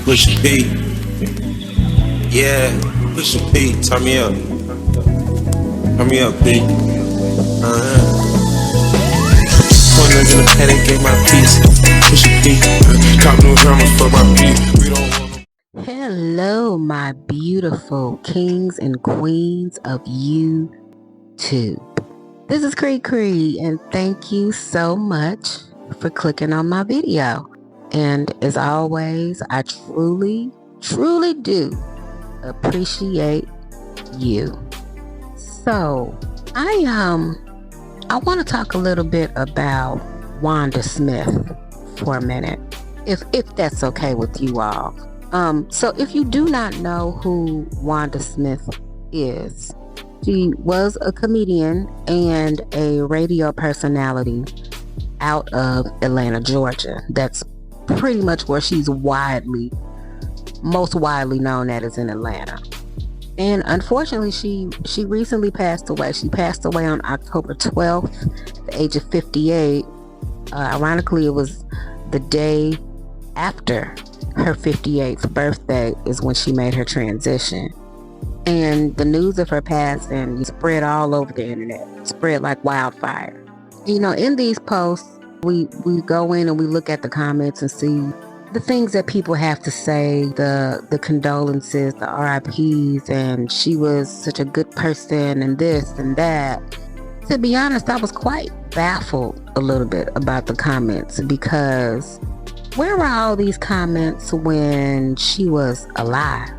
Push P. Yeah, push P. Turn me up. Turn me up, P. Corners in the paddock, gave my piece. Push P. Cop new hammers for my P. We don't want Hello, my beautiful kings and queens of YouTube. This is Cree, and thank you so much for clicking on my video. And as always, I truly do appreciate you. So, I want to talk a little bit about Wanda Smith for a minute, if that's okay with you all. So if you do not know who Wanda Smith is, she was a comedian and a radio personality out of Atlanta, Georgia. That's pretty much where she's most widely known as in Atlanta. And unfortunately, she recently passed away. She passed away on October 12th, at the age of 58. Ironically, it was the day after her 58th birthday is when she made her transition. And the news of her passing spread all over the internet, spread like wildfire. You know, in these posts, we go in and we look at the comments and see the things that people have to say, the condolences, the RIPs, and she was such a good person and this and that. To be honest, I was quite baffled a little bit about the comments, because where were all these comments when she was alive?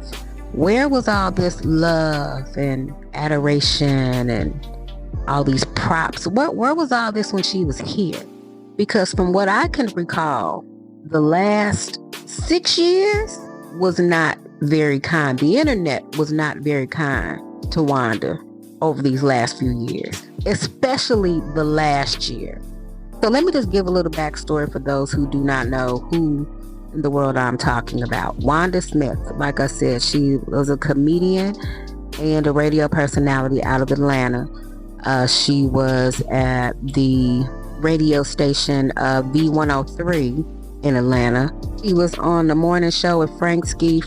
Where was all this love and adoration and all these props? Where was all this when she was here? Because from what I can recall, the last 6 years was not very kind. The internet was not very kind to Wanda over these last few years, especially the last year. So let me just give a little backstory for those who do not know who in the world I'm talking about. Wanda Smith, like I said, she was a comedian and a radio personality out of Atlanta. She was at the radio station V103 in Atlanta. He was on the morning show with Frank Ski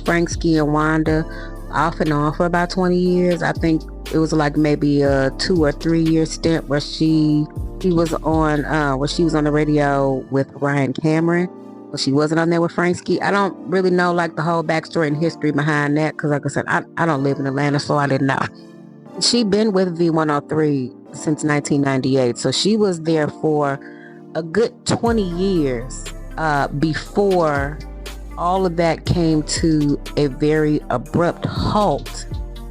and Wanda off and on for about 20 years. I think it was like maybe a 2 or 3 year stint where she was on the radio with Ryan Cameron. But she wasn't on there with Frank Ski. I don't really know like the whole backstory and history behind that, because like I said, I don't live in Atlanta, so I didn't know. She'd been with V103 since 1998, so she was there for a good 20 years before all of that came to a very abrupt halt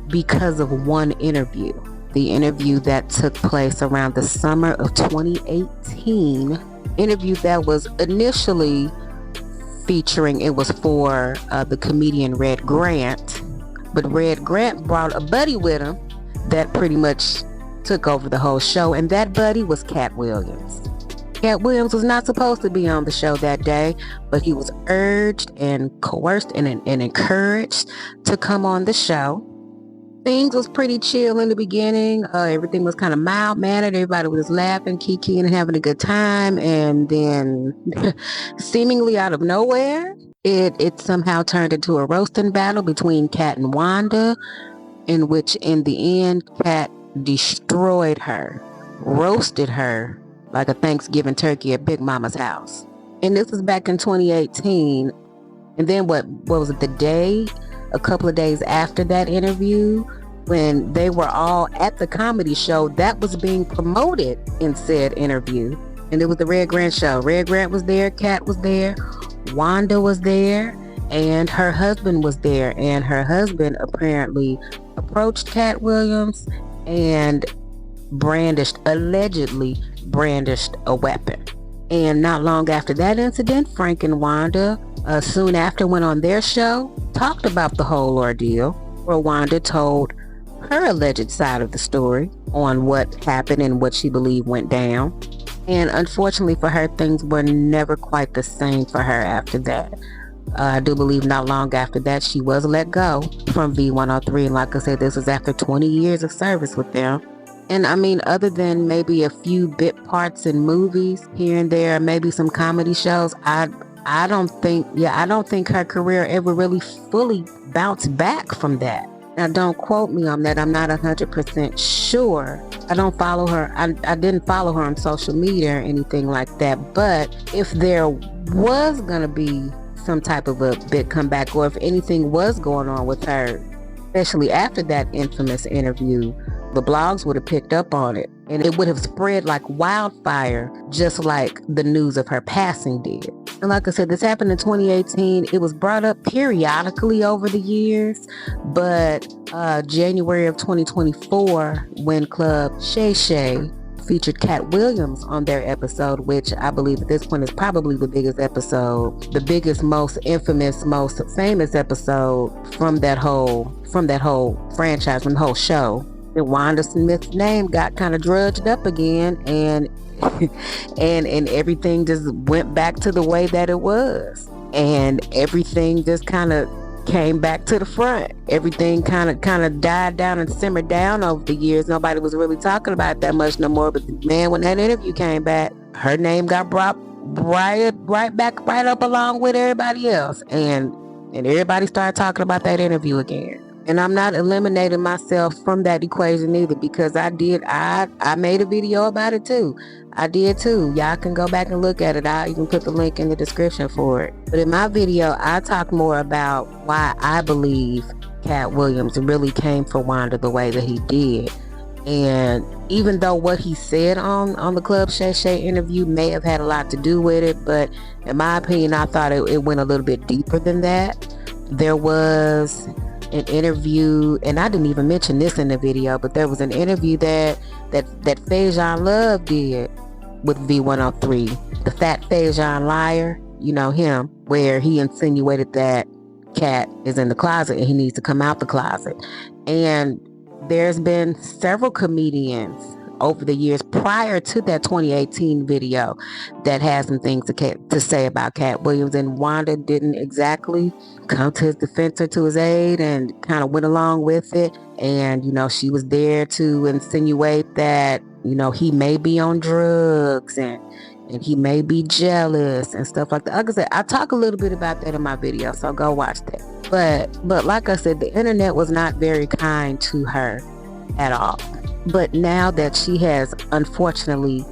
because of one interview. The interview that took place around the summer of 2018. Interview that was initially featuring, it was for the comedian Red Grant. But Red Grant brought a buddy with him that pretty much took over the whole show, and that buddy was Katt Williams. Katt Williams was not supposed to be on the show that day, but he was urged and coerced and encouraged to come on the show. Things was pretty chill in the beginning. Everything was kind of mild-mannered. Everybody was laughing, kikiing, and having a good time. And then, seemingly out of nowhere, it somehow turned into a roasting battle between Katt and Wanda, in which, in the end, Katt destroyed her, roasted her like a Thanksgiving turkey at Big Mama's house. And this was back in 2018. And then what was it, a couple of days after that interview, when they were all at the comedy show that was being promoted in said interview. And it was the Red Grant show. Red Grant was there, Katt was there, Wanda was there, and her husband was there. And her husband apparently approached Katt Williams and allegedly brandished a weapon. And not long after that incident, Frank and Wanda soon after went on their show, talked about the whole ordeal, where Wanda told her alleged side of the story on what happened and what she believed went down. And unfortunately for her, things were never quite the same for her after that. I do believe not long after that, she was let go from V103. And like I said, this was after 20 years of service with them. And I mean, other than maybe a few bit parts in movies here and there, maybe some comedy shows, I I don't think her career ever really fully bounced back from that. Now, don't quote me on that. I'm not 100% sure. I don't follow her. I didn't follow her on social media or anything like that. But if there was going to be some type of a big comeback, or if anything was going on with her, especially after that infamous interview, the blogs would have picked up on it and it would have spread like wildfire, just like the news of her passing did. And like I said, this happened in 2018. It was brought up periodically over the years, but January of 2024, when Club Shay Shay featured Katt Williams on their episode, which I believe at this point is probably the biggest episode, the biggest, most infamous, most famous episode from that whole franchise, from the whole show. And Wanda Smith's name got kind of drudged up again, and and everything just went back to the way that it was, and everything just kind of came back to the front. Everything kind of died down and simmered down over the years. Nobody was really talking about it that much no more. But man, when that interview came back, her name got brought right back right up along with everybody else, and everybody started talking about that interview again. And I'm not eliminating myself from that equation either, because I made a video about it too. I did too. Y'all can go back and look at it. I'll even put the link in the description for it. But in my video, I talk more about why I believe Katt Williams really came for Wanda the way that he did. And even though what he said on the Club Shay Shay interview may have had a lot to do with it, but in my opinion, I thought it went a little bit deeper than that. There was an interview, and I didn't even mention this in the video, but there was an interview that Faison Love did with V103, the fat Faison liar, you know him, where he insinuated that Katt is in the closet and he needs to come out the closet. And there's been several comedians over the years prior to that 2018 video that had some things to say about Katt Williams, and Wanda didn't exactly come to his defense or to his aid and kind of went along with it. And she was there to insinuate that he may be on drugs and he may be jealous and stuff like that. Like I said, I talk a little bit about that in my video, so go watch that. But like I said, the internet was not very kind to her at all. But now that she has unfortunately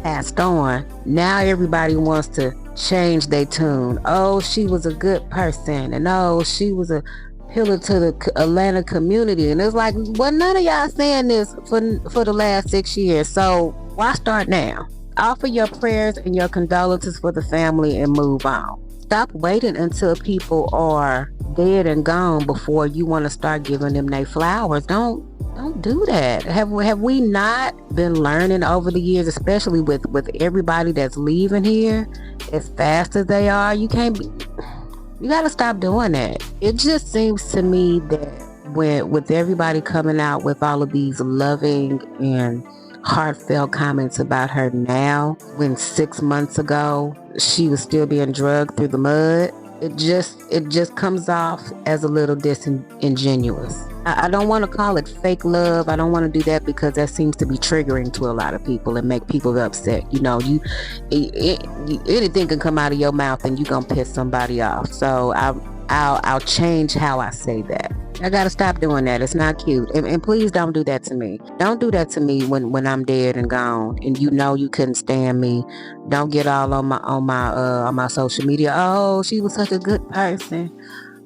passed on, now everybody wants to change their tune. Oh, she was a good person, and oh, she was a pillar to the Atlanta community. And it's like, well, none of y'all saying this for the last 6 years, so why start now? Offer your prayers and your condolences for the family and move on. Stop waiting until people are dead and gone before you want to start giving them their flowers. Don't do that. Have we not been learning over the years, especially with everybody that's leaving here as fast as they are? You gotta stop doing that. It just seems to me that with everybody coming out with all of these loving and heartfelt comments about her now, when 6 months ago she was still being drugged through the mud, it just comes off as a little disingenuous. I don't want to call it fake love. I don't want to do that, because that seems to be triggering to a lot of people and make people upset. Anything can come out of your mouth and you're gonna piss somebody off. So I'll change how I say that. I gotta stop doing that. It's not cute. And please don't do that to me. Don't do that to me when I'm dead and gone and you couldn't stand me. Don't get all on my social media. Oh, she was such a good person.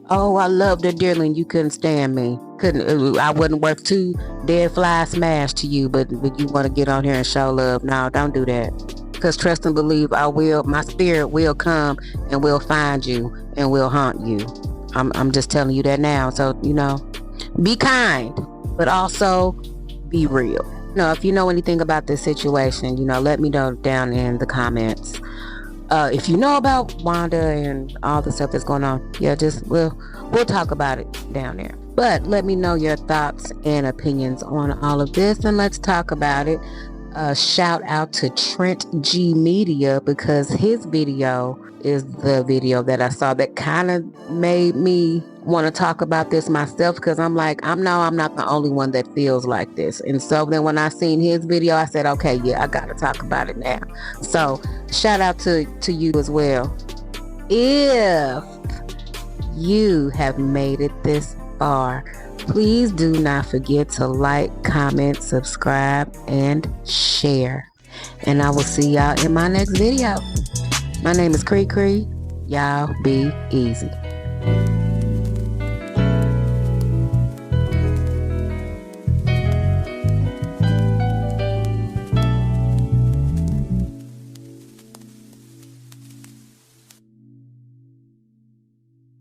Oh, I loved her dearly and you couldn't stand me. I wasn't worth 2 dead fly smash to you, but you want to get on here and show love. No, don't do that. Because trust and believe, my spirit will come and will find you and will haunt you. I'm just telling you that now. So, be kind, but also be real. If you know anything about this situation, let me know down in the comments. If you know about Wanda and all the stuff that's going on, we'll talk about it down there. But let me know your thoughts and opinions on all of this, and let's talk about it. Shout out to Trent G Media, because his video is the video that I saw that kind of made me want to talk about this myself, because I'm like, I'm not the only one that feels like this. And so then when I seen his video, I said, okay, yeah, I gotta talk about it now. So shout out to you as well. if you have made it this far, please do not forget to like, comment, subscribe, and share. And I will see y'all in my next video. My name is Cree Cree. Y'all be easy.